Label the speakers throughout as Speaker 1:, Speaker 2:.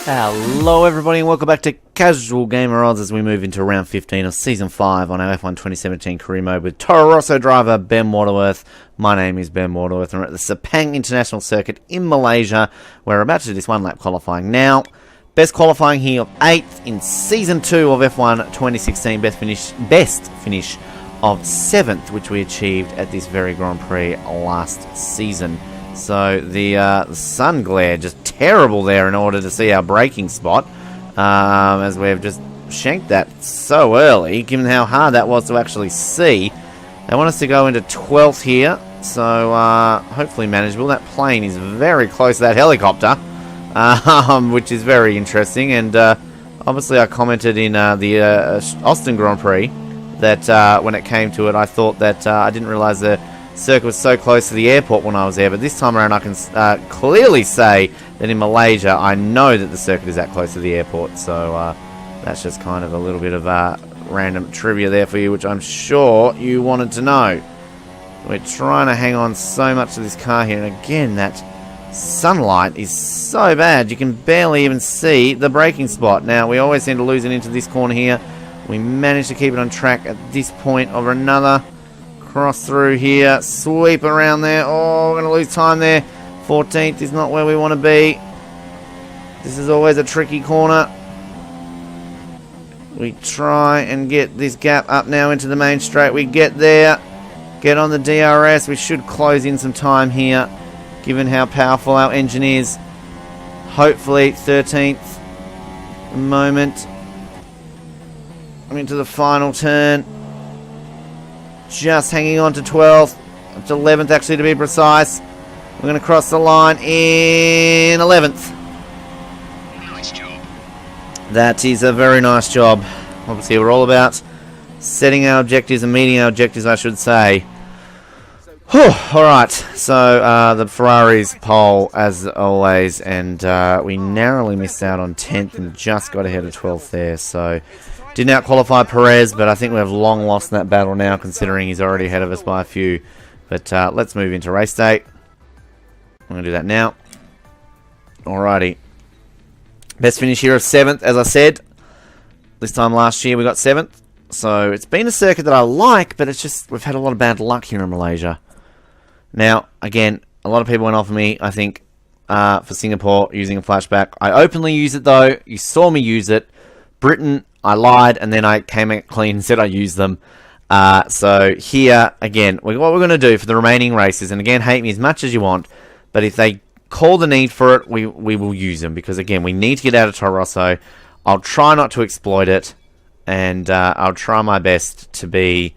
Speaker 1: Hello everybody and welcome back to Casual Gamer Odds as we move into round 15 of Season 5 on our F1 2017 career mode with Toro Rosso driver Ben Waterworth. My name is Ben Waterworth and we're at the Sepang International Circuit in Malaysia. We're about to do this one lap qualifying now. Best qualifying here of 8th in Season 2 of F1 2016. Best finish of 7th, which we achieved at this very Grand Prix last season. So the sun glare just terrible there in order to see our braking spot, as we've just shanked that so early, given how hard that was to actually see. They want us to go into 12th here, so hopefully manageable. That plane is very close to that helicopter, which is very interesting. And obviously I commented in the Austin Grand Prix that when it came to it, I thought that I didn't realise the circuit was so close to the airport when I was there, but this time around I can clearly say that in Malaysia I know that the circuit is that close to the airport, so that's just kind of a little bit of random trivia there for you, which I'm sure you wanted to know. We're trying to hang on so much to this car here, and again that sunlight is so bad you can barely even see the braking spot. Now we always seem to lose it into this corner here. We managed to keep it on track at this point of another. Cross through here, sweep around there. Oh, we're going to lose time there. 14th is not where we want to be. This is always a tricky corner. We try and get this gap up now into the main straight. We get there. Get on the DRS. We should close in some time here, given how powerful our engine is. Hopefully 13th moment. I'm into the final turn. Just hanging on to 12th, up to 11th actually to be precise. We're going to cross the line in 11th.
Speaker 2: Nice job.
Speaker 1: That is a very nice job. Obviously we're all about setting our objectives and meeting our objectives, I should say. Alright, so the Ferrari's pole as always, and we narrowly missed out on 10th and just got ahead of 12th there, so didn't out-qualify Perez, but I think we've long lost in that battle now, considering he's already ahead of us by a few. But let's move into race day. I'm going to do that now. Alrighty. Best finish here of 7th, as I said. This time last year we got 7th. So it's been a circuit that I like, but it's just we've had a lot of bad luck here in Malaysia. Now, again, a lot of people went off me, I think, for Singapore using a flashback. I openly use it, though. You saw me use it. Britain, I lied, and then I came out clean and said I used them. So here, again, what we're going to do for the remaining races, and again, hate me as much as you want, but if they call the need for it, we will use them, because again, we need to get out of Toro Rosso. I'll try not to exploit it, and I'll try my best to be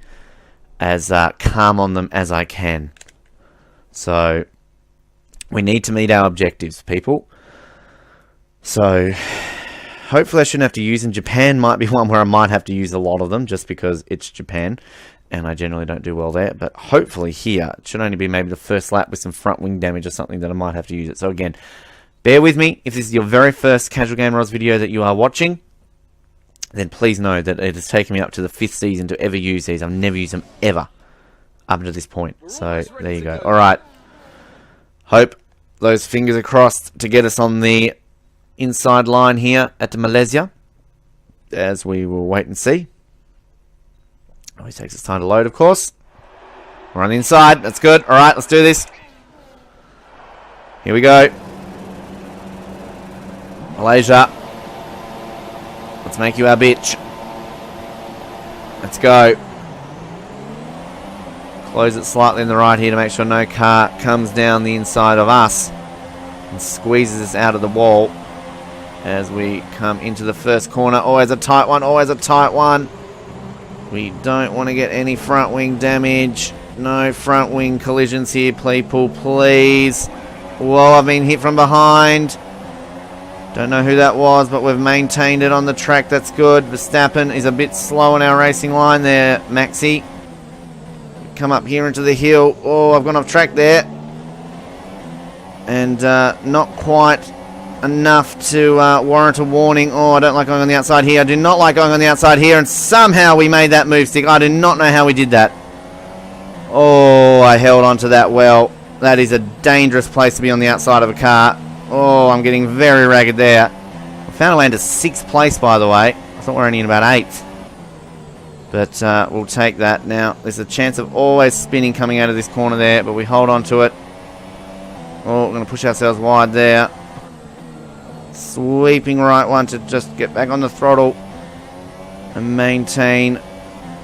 Speaker 1: as calm on them as I can. So we need to meet our objectives, people. So hopefully I shouldn't have to use them. Japan might be one where I might have to use a lot of them just because it's Japan and I generally don't do well there. But hopefully here, it should only be maybe the first lap with some front wing damage or something that I might have to use it. So again, bear with me. If this is your very first Casual Gamer Oz video that you are watching, then please know that it has taken me up to the 5th season to ever use these. I've never used them ever up to this point. So there you go. Alright. Hope those fingers are crossed to get us on the inside line here at the Malaysia, as we will wait and see. Always takes us time to load, of course. We're on the inside. That's good. Alright, let's do this. Here we go. Malaysia. Let's make you our bitch. Let's go. Close it slightly in the right here to make sure no car comes down the inside of us and squeezes us out of the wall as we come into the first corner. Always a tight one, always a tight one. We don't want to get any front wing damage. No front wing collisions here, people, please. Whoa, I've been hit from behind. Don't know who that was, but we've maintained it on the track. That's good. Verstappen is a bit slow on our racing line there, Maxi. Come up here into the hill. Oh, I've gone off track there. And not quite enough to warrant a warning. Oh, I don't like going on the outside here. I do not like going on the outside here. And somehow we made that move stick. I do not know how we did that. Oh, I held on to that well. That is a dangerous place to be on the outside of a car. Oh, I'm getting very ragged there. Found a land to 6th place, by the way. I thought we were only in about 8th. But we'll take that. Now, there's a chance of always spinning coming out of this corner there, but we hold on to it. Oh, we're going to push ourselves wide there. Sweeping right one to just get back on the throttle and maintain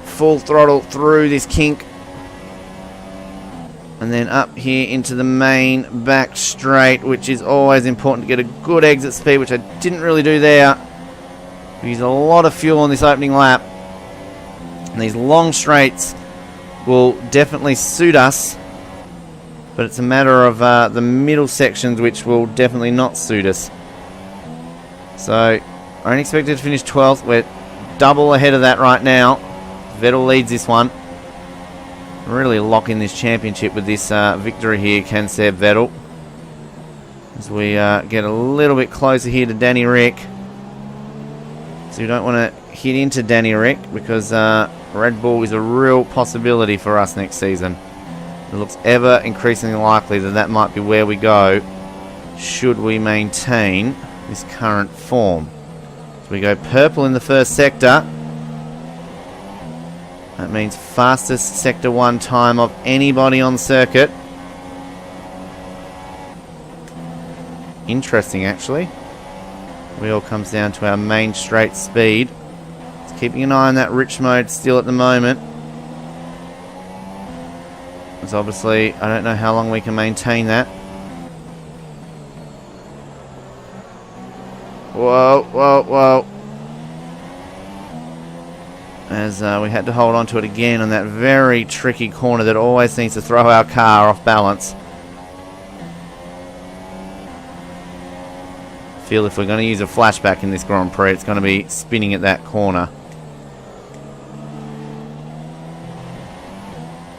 Speaker 1: full throttle through this kink. And then up here into the main back straight, which is always important to get a good exit speed, which I didn't really do there. We used a lot of fuel on this opening lap. And these long straights will definitely suit us. But it's a matter of the middle sections which will definitely not suit us. So, I only expected to finish 12th. We're double ahead of that right now. Vettel leads this one. Really locking this championship with this victory here, can Seb Vettel. As we get a little bit closer here to Danny Rick. So we don't want to hit into Danny Rick because Red Bull is a real possibility for us next season. It looks ever increasingly likely that that might be where we go should we maintain this current form. So we go purple in the first sector. That means fastest Sector 1 time of anybody on circuit. Interesting, actually. Wheel comes down to our main straight speed. Just keeping an eye on that rich mode still at the moment. Because obviously, I don't know how long we can maintain that. Whoa, whoa, whoa. As we had to hold on to it again on that very tricky corner that always seems to throw our car off balance. I feel if we're going to use a flashback in this Grand Prix, it's going to be spinning at that corner.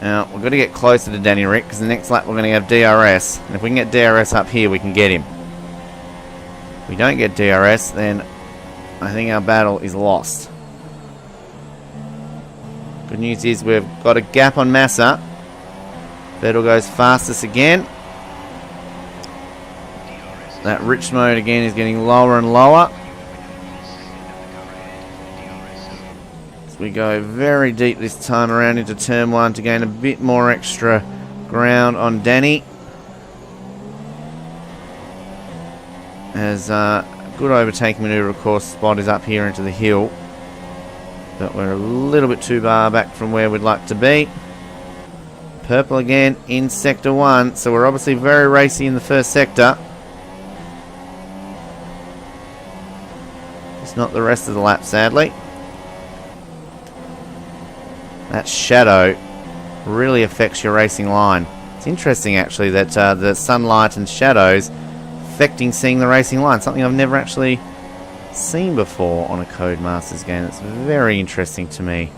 Speaker 1: Now, we've got to get closer to Danny Rick because the next lap we're going to have DRS. And if we can get DRS up here, we can get him. If we don't get DRS, then I think our battle is lost. Good news is we've got a gap on Massa. Vettel goes fastest again. That rich mode again is getting lower and lower. As we go very deep this time around into turn 1 to gain a bit more extra ground on Danny. As a good overtaking maneuver, of course, spot is up here into the hill. But we're a little bit too far back from where we'd like to be. Purple again in Sector 1. So we're obviously very racy in the first sector. It's not the rest of the lap, sadly. That shadow really affects your racing line. It's interesting, actually, that the sunlight and shadows affecting seeing the racing line. Something I've never actually seen before on a Codemasters game. It's very interesting to me.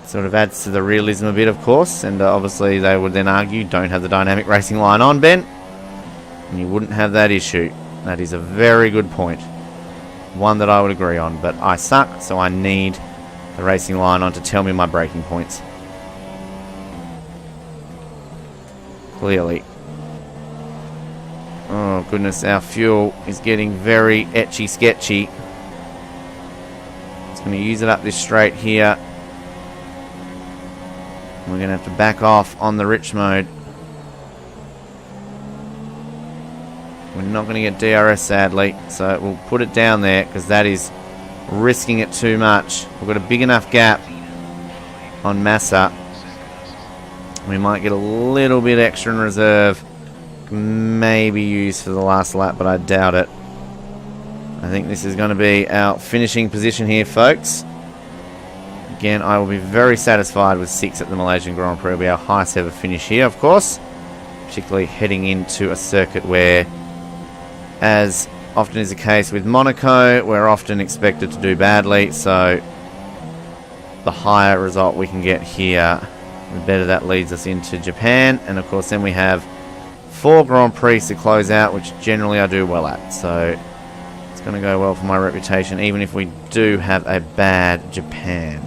Speaker 1: It sort of adds to the realism a bit, of course, and obviously they would then argue don't have the dynamic racing line on, Ben, and you wouldn't have that issue. That is a very good point. One that I would agree on, but I suck, so I need the racing line on to tell me my braking points. Clearly. Oh goodness, our fuel is getting very etchy sketchy. It's going to use it up this straight here. We're going to have to back off on the rich mode. We're not going to get DRS, sadly, so we'll put it down there because that is risking it too much. We've got a big enough gap on Massa. We might get a little bit extra in reserve. Maybe used for the last lap, but I doubt it. I think this is going to be our finishing position here, folks. Again, I will be very satisfied with 6 at the Malaysian Grand Prix. It'll be our highest ever finish here, of course. Particularly heading into a circuit where, as often is the case with Monaco, we're often expected to do badly. So the higher result we can get here, the better that leads us into Japan. And of course, then we have 4 Grand Prix to close out, which generally I do well at. So it's going to go well for my reputation, even if we do have a bad Japan.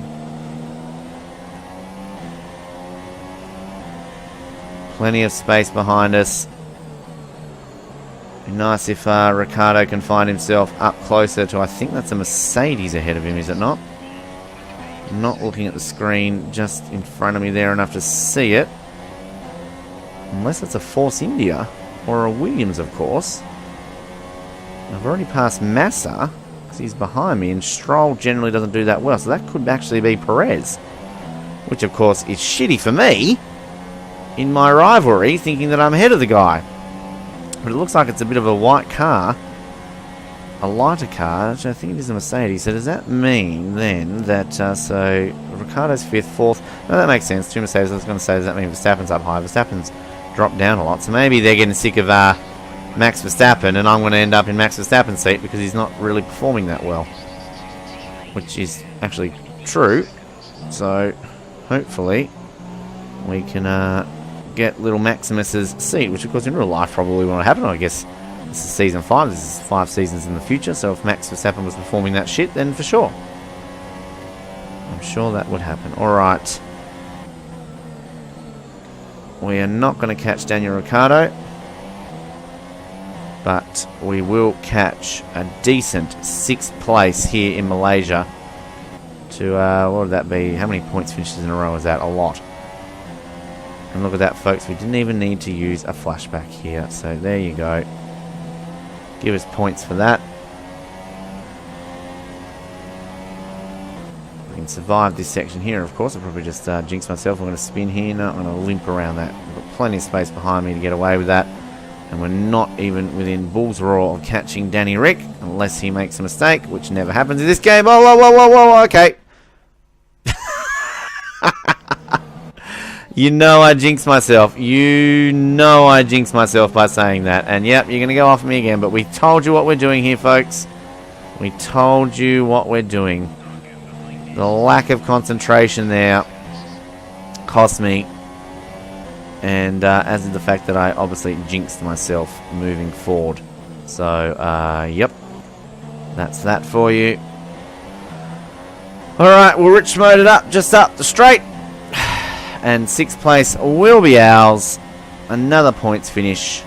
Speaker 1: Plenty of space behind us. Be nice if Ricciardo can find himself up closer to, I think that's a Mercedes ahead of him, is it not? I'm not looking at the screen just in front of me there enough to see it. Unless it's a Force India or a Williams, of course. I've already passed Massa because he's behind me, and Stroll generally doesn't do that well, so that could actually be Perez. Which, of course, is shitty for me in my rivalry, thinking that I'm ahead of the guy. But it looks like it's a bit of a white car. A lighter car, which I think it is a Mercedes. So does that mean, then, that, so, Ricciardo's 5th, 4th. No, that makes sense. 2 Mercedes, I was going to say, does that mean Verstappen's up high? Verstappen's dropped down a lot. So maybe they're getting sick of Max Verstappen, and I'm going to end up in Max Verstappen's seat because he's not really performing that well. Which is actually true. So, hopefully, we can get little Maximus's seat, which of course in real life probably won't happen. I guess this is season 5, this is 5 seasons in the future, so if Max Verstappen was performing that shit, then for sure. I'm sure that would happen. Alright. We are not going to catch Daniel Ricciardo, but we will catch a decent 6th place here in Malaysia to, what would that be? How many points finishes in a row is that? A lot. And look at that, folks. We didn't even need to use a flashback here. So there you go. Give us points for that. We can survive this section here, of course. I'll probably just jinx myself. I'm going to spin here. No, I'm going to limp around that. I've got plenty of space behind me to get away with that. And we're not even within bull's roar of catching Danny Rick, unless he makes a mistake, which never happens in this game. Oh, whoa, whoa, whoa, whoa, okay. You know I jinxed myself. You know I jinxed myself by saying that. And yep, you're going to go off me again. But we told you what we're doing here, folks. We told you what we're doing. The lack of concentration there cost me. And as is the fact that I obviously jinxed myself moving forward. So, yep. That's that for you. Alright, we'll rich mode it up. Just up the straight. And 6th place will be ours. Another points finish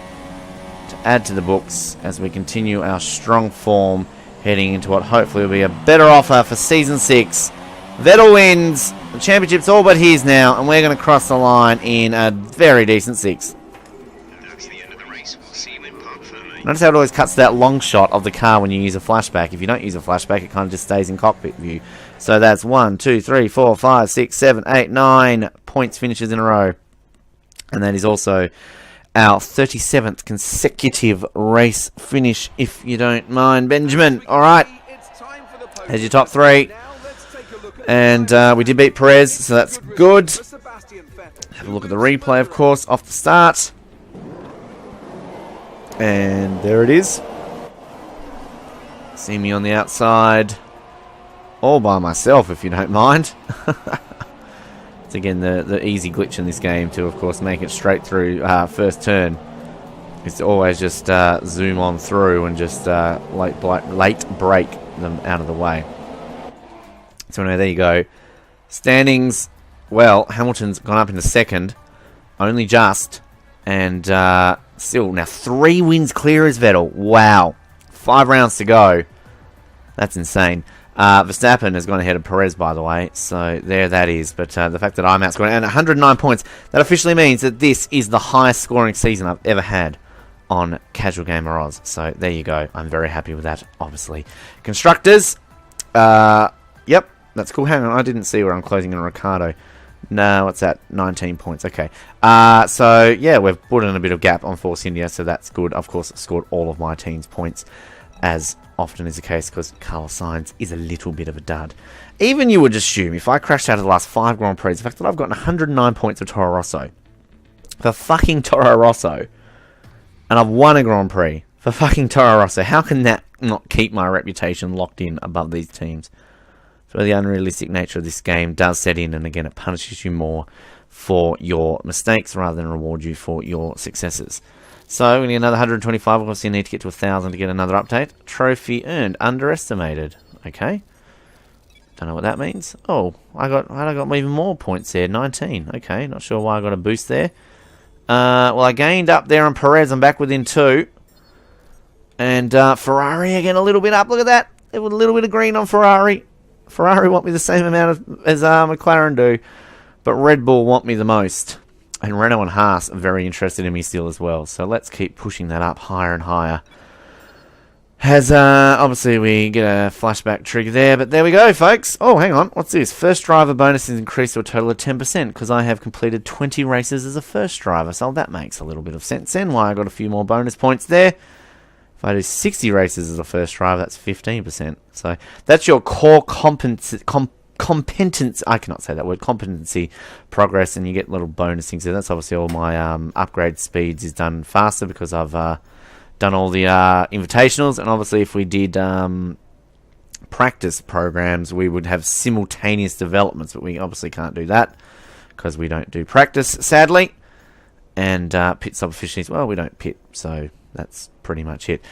Speaker 1: to add to the books as we continue our strong form heading into what hopefully will be a better offer for Season 6. Vettel wins. The championship's all but his now, and we're going to cross the line in a very decent 6th.
Speaker 2: That's the end of the race. We'll see you in Park Fermé.
Speaker 1: Notice how it always cuts to that long shot of the car when you use a flashback. If you don't use a flashback, it kind of just stays in cockpit view. So that's 1, 2, 3, 4, 5, 6, 7, 8, 9 points finishes in a row. And that is also our 37th consecutive race finish, if you don't mind, Benjamin. All right. There's your top 3. And we did beat Perez, so that's good. Have a look at the replay, of course, off the start. And there it is. See me on the outside. All by myself, if you don't mind. It's again the easy glitch in this game to, of course, make it straight through first turn. Is to always just zoom on through and just late break them out of the way. So anyway, there you go. Standings, well, Hamilton's gone up into 2nd. Only just. And still, now 3 wins clear as Vettel. Wow. 5 rounds to go. That's insane. Verstappen has gone ahead of Perez, by the way. So there that is. But the fact that I'm outscoring, and 109 points, that officially means that this is the highest scoring season I've ever had on Casual Gamer Oz. So there you go. I'm very happy with that, obviously. Constructors. Yep. That's cool. Hang on, I didn't see where I'm closing in Ricardo. No, what's that? 19 points. Okay. So, yeah, we've put in a bit of gap on Force India, so that's good. Of course, scored all of my team's points, as often is the case, because Carlos Sainz is a little bit of a dud. Even you would assume, if I crashed out of the last 5 Grand Prix, the fact that I've gotten 109 points for Toro Rosso. For fucking Toro Rosso. And I've won a Grand Prix. For fucking Toro Rosso. How can that not keep my reputation locked in above these teams? So the unrealistic nature of this game does set in, and again, it punishes you more for your mistakes rather than reward you for your successes. So we need another 125. Of course, you need to get to 1,000 to get another update. Trophy earned. Underestimated. Okay. Don't know what that means. Oh, I got even more points there. 19. Okay, not sure why I got a boost there. Well, I gained up there on Perez. I'm back within 2. And Ferrari again a little bit up. Look at that. There was a little bit of green on Ferrari. Ferrari want me the same amount as McLaren do. But Red Bull want me the most. And Renault and Haas are very interested in me still as well. So let's keep pushing that up higher and higher. Obviously we get a flashback trigger there. But there we go, folks. Oh, hang on. What's this? First driver bonus is increased to a total of 10%. Because I have completed 20 races as a first driver. So that makes a little bit of sense then. Why I got a few more bonus points there. If I do 60 races as a first driver, that's 15%. So that's your core competence. I cannot say that word. Competency progress, and you get little bonus things there. That's obviously all my upgrade speeds is done faster because I've done all the invitationals. And obviously, if we did practice programs, we would have simultaneous developments, but we obviously can't do that because we don't do practice, sadly. And pit stop efficiencies, well, we don't pit, so that's pretty much it.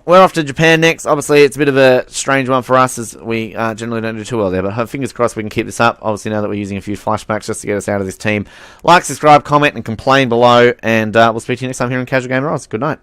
Speaker 1: We're off to Japan next. Obviously, it's a bit of a strange one for us as we generally don't do too well there. But fingers crossed we can keep this up. Obviously, now that we're using a few flashbacks just to get us out of this team. Like, subscribe, comment, and complain below. And we'll speak to you next time here on Casual Gamer Oz. Good night.